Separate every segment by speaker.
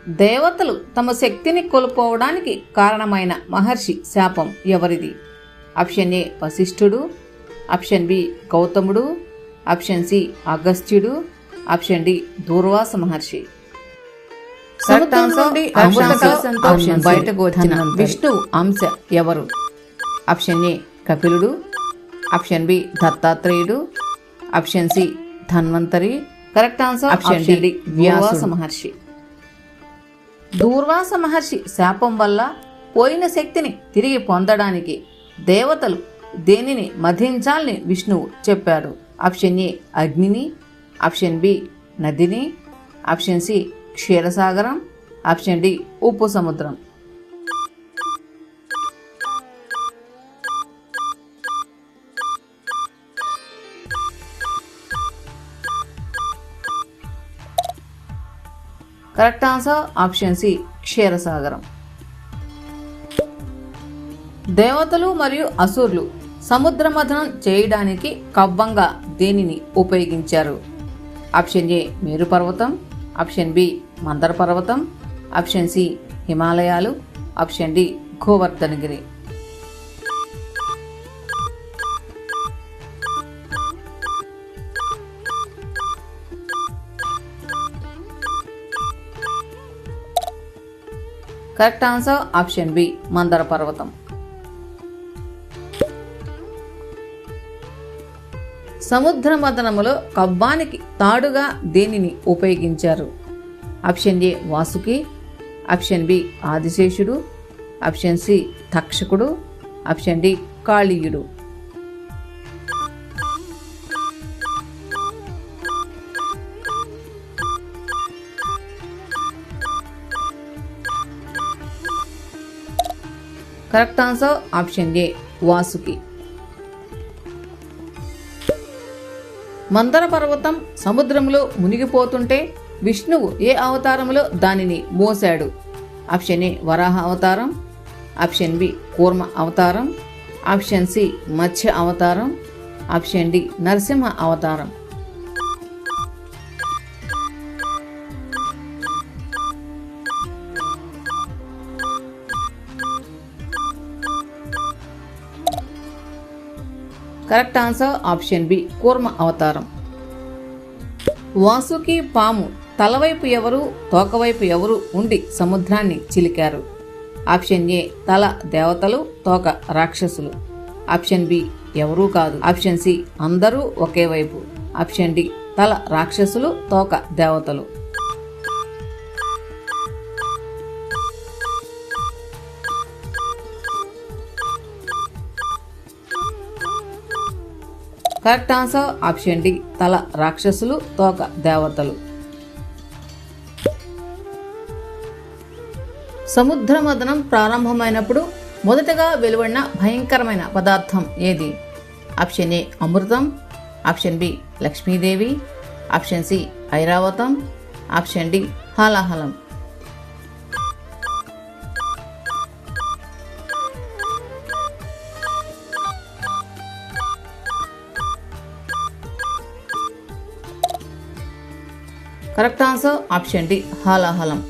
Speaker 1: దేవతలు తమ శక్తిని కోల్పోవడానికి కారణమైన మహర్షి శాపం ఎవరిది? ఆప్షన్ ఏ వశిష్ఠుడు, ఆప్షన్ బి గౌతముడు, ఆప్షన్ సి అగస్త్యుడు, ఆప్షన్ డి దూర్వాస మహర్షి. సముద్రం నుండి అమృత కలశంతో బయటకు వచ్చిన విష్ణువు అంశ ఎవరు? ఆప్షన్ ఏ కపిలుడు, ఆప్షన్ బి దత్తాత్రేయుడు, ఆప్షన్ సి ధన్వంతరి. Correct answer option D Durvasa Maharshi. Durvasa Maharshi శాపం వల్ల పోయిన శక్తిని తిరిగి పొందడానికి దేవతలు దేనిని మధించాలని విష్ణువు చెప్పాడు? ఆప్షన్ ఏ అగ్నిని, ఆప్షన్ బి నదిని, ఆప్షన్ సి క్షీరసాగరం, ఆప్షన్ డి ఉప్పు సముద్రం. కరెక్ట్ ఆన్సర్ ఆప్షన్ సి క్షీరసాగరం. దేవతలు మరియు అసురులు సముద్ర మథనం చేయడానికి కవ్వంగా దేనిని ఉపయోగించారు? ఆప్షన్ ఏ మేరు పర్వతం, ఆప్షన్ బి మందర పర్వతం, ఆప్షన్ సి హిమాలయాలు, option D Govardhanagiri. Correct answer option B Mandara పర్వతం. సముద్ర మథనములో కవ్వానికి తాడుగా దేనిని ఉపయోగించారు? Option A Vasuki, option B ఆదిశేషుడు, ఆప్షన్ సి తక్షకుడు, ఆప్షన్ డి కాళీయుడు. Correct answer option A Vasuki. Mandara పర్వతం సముద్రంలో మునిగిపోతుంటే విష్ణువు ఏ అవతారంలో దానిని మోసాడు? ఆప్షన్ ఏ వరాహ అవతారం, ఆప్షన్ బి కూర్మ అవతారం, ఆప్షన్ సి మత్స్య అవతారం, ఆప్షన్ డి నరసింహ అవతారం. కరెక్ట్ ఆన్సర్ ఆప్షన్ బి కూర్మ అవతారం. వాసుకి పాము తలవైపు ఎవరు, తోకవైపు ఎవరు ఉండి సముద్రాన్ని చిలికారు? ఆప్షన్ ఏ తల దేవతలు, తోక రాక్షసులు, ఆప్షన్ బి ఎవరూ కాదు, ఆప్షన్ సి అందరూ ఒకే వైపు, ఆప్షన్ డి తల రాక్షసులు, తోక దేవతలు. కరెక్ట్ ఆన్సర్ ఆప్షన్ డి తల రాక్షసులు, తోక దేవతలు. సముద్ర మథనం ప్రారంభమైనప్పుడు మొదటగా వెలువడిన భయంకరమైన పదార్థం ఏది? ఆప్షన్ ఏ అమృతం, option B Lakshmidevi, option C ఐరావతం, ఆప్షన్ డి హాలాహలం. కరెక్ట్ ఆన్సర్ ఆప్షన్ డి హాలాహలం.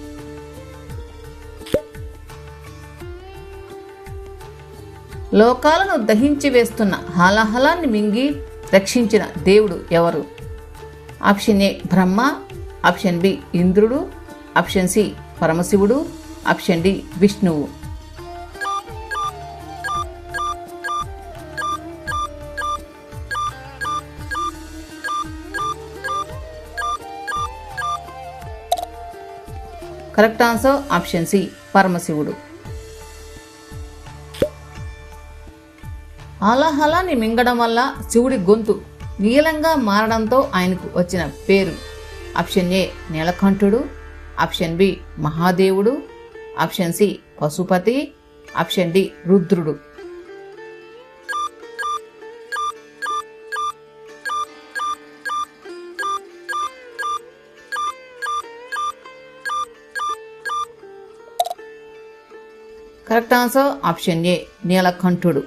Speaker 1: లోకాలను దహించి వేస్తున్న హాలాహలాన్ని మింగి రక్షించిన దేవుడు ఎవరు? Option A Brahma, option B ఇంద్రుడు, ఆప్షన్ సి పరమశివుడు, ఆప్షన్ డి విష్ణువు. కరెక్ట్ ఆన్సర్ ఆప్షన్ సి పరమశివుడు. హాలాహలాన్ని మింగడం వల్ల శివుడి గొంతు నీలంగా మారడంతో ఆయనకు వచ్చిన పేరు? ఆప్షన్ ఏ నీలకంఠుడు, ఆప్షన్ బి మహాదేవుడు, option C Pashupati, option D రుద్రుడు. కరెక్ట్ ఆన్సర్ ఆప్షన్ ఏ నీలకంఠుడు.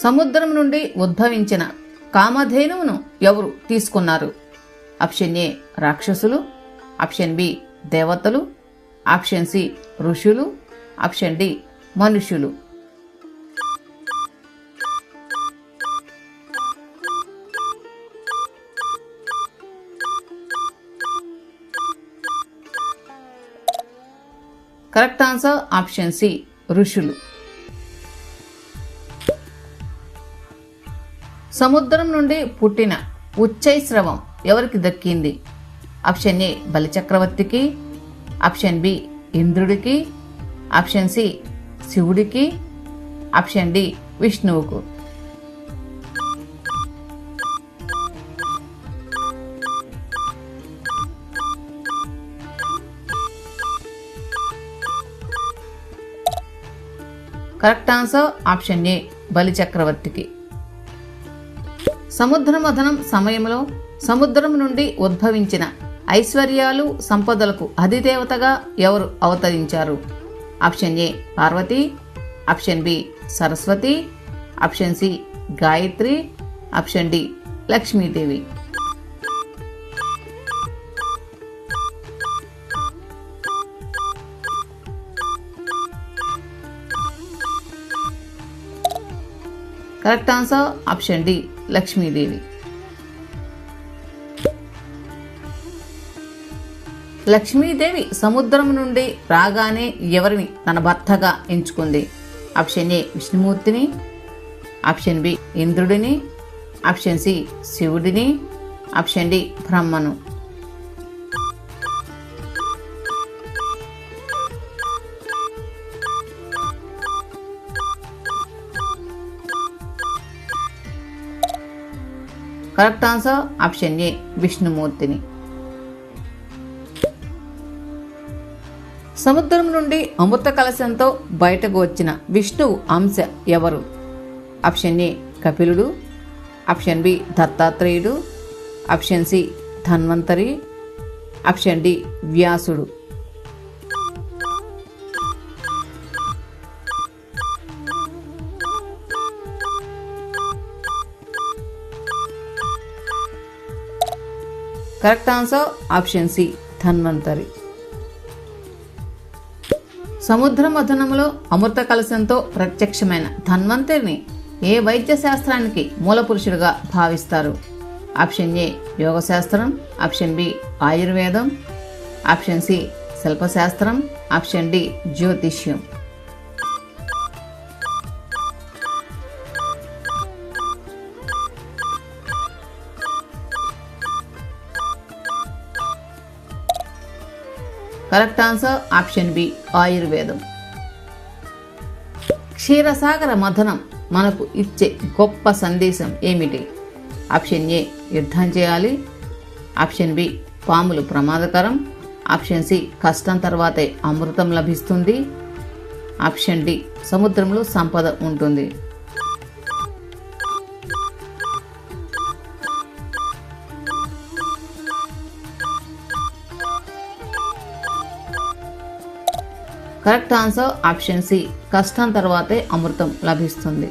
Speaker 1: సముద్రం నుండి ఉద్భవించిన కామధేనువును ఎవరు తీసుకున్నారు? ఆప్షన్ ఏ రాక్షసులు, ఆప్షన్ బి దేవతలు, ఆప్షన్ సి ఋషులు, ఆప్షన్ డి మనుషులు. కరెక్ట్ ఆన్సర్ ఆప్షన్ సి ఋషులు. సముద్రం నుండి పుట్టిన ఉచ్చైస్రవం ఎవరికి దక్కింది? ఆప్షన్ ఏ బలిచక్రవర్తికి, ఆప్షన్ బి ఇంద్రుడికి, ఆప్షన్ సి శివుడికి, ఆప్షన్ డి విష్ణువుకు. కరెక్ట్ ఆన్సర్ ఆప్షన్ ఏ బలిచక్రవర్తికి. సముద్ర మథనం సమయంలో సముద్రం నుండి ఉద్భవించిన ఐశ్వర్యాలు సంపదలకు అధిదేవతగా ఎవరు అవతరించారు? Option A Parvati, option B Saraswati, option C Gayatri, option D Lakshmidevi. Correct answer option D Lakshmidevi. Lakshmidevi సముద్రం నుండి రాగానే ఎవరిని తన భర్తగా ఎంచుకుంది? ఆప్షన్ ఏ విష్ణుమూర్తిని, ఆప్షన్ బి ఇంద్రుడిని, ఆప్షన్ సి శివుడిని, ఆప్షన్ డి బ్రహ్మను. కరెక్ట్ ఆన్సర్ ఆప్షన్ ఏ విష్ణుమూర్తిని. సముద్రం నుండి అమృత కలశంతో బయటకు వచ్చిన విష్ణువు అంశ ఎవరు? ఆప్షన్ ఏ కపిలుడు, ఆప్షన్ బి దత్తాత్రేయుడు, option C Dhanvantari, option D వ్యాసుడు. Correct answer option C Dhanvantari. సముద్ర మథనంలో అమృత కలశంతో ప్రత్యక్షమైన ధన్వంతరిని ఏ వైద్య శాస్త్రానికి మూలపురుషుడిగా భావిస్తారు? ఆప్షన్ ఏ యోగశాస్త్రం, ఆప్షన్ బి ఆయుర్వేదం, ఆప్షన్ సి శిల్పశాస్త్రం, ఆప్షన్ డి జ్యోతిష్యం. కరెక్ట్ ఆన్సర్ ఆప్షన్ బి ఆయుర్వేదం. క్షీరసాగర మథనం మనకు ఇచ్చే గొప్ప సందేశం ఏమిటి? ఆప్షన్ ఏ యుద్ధం చేయాలి, ఆప్షన్ బి పాములు ప్రమాదకరం, ఆప్షన్ సి కష్టం తర్వాతే అమృతం లభిస్తుంది, ఆప్షన్ డి సముద్రంలో సంపద ఉంటుంది. కరెక్ట్ ఆన్సర్ ఆప్షన్ సి కష్టం తర్వాతే అమృతం లభిస్తుంది.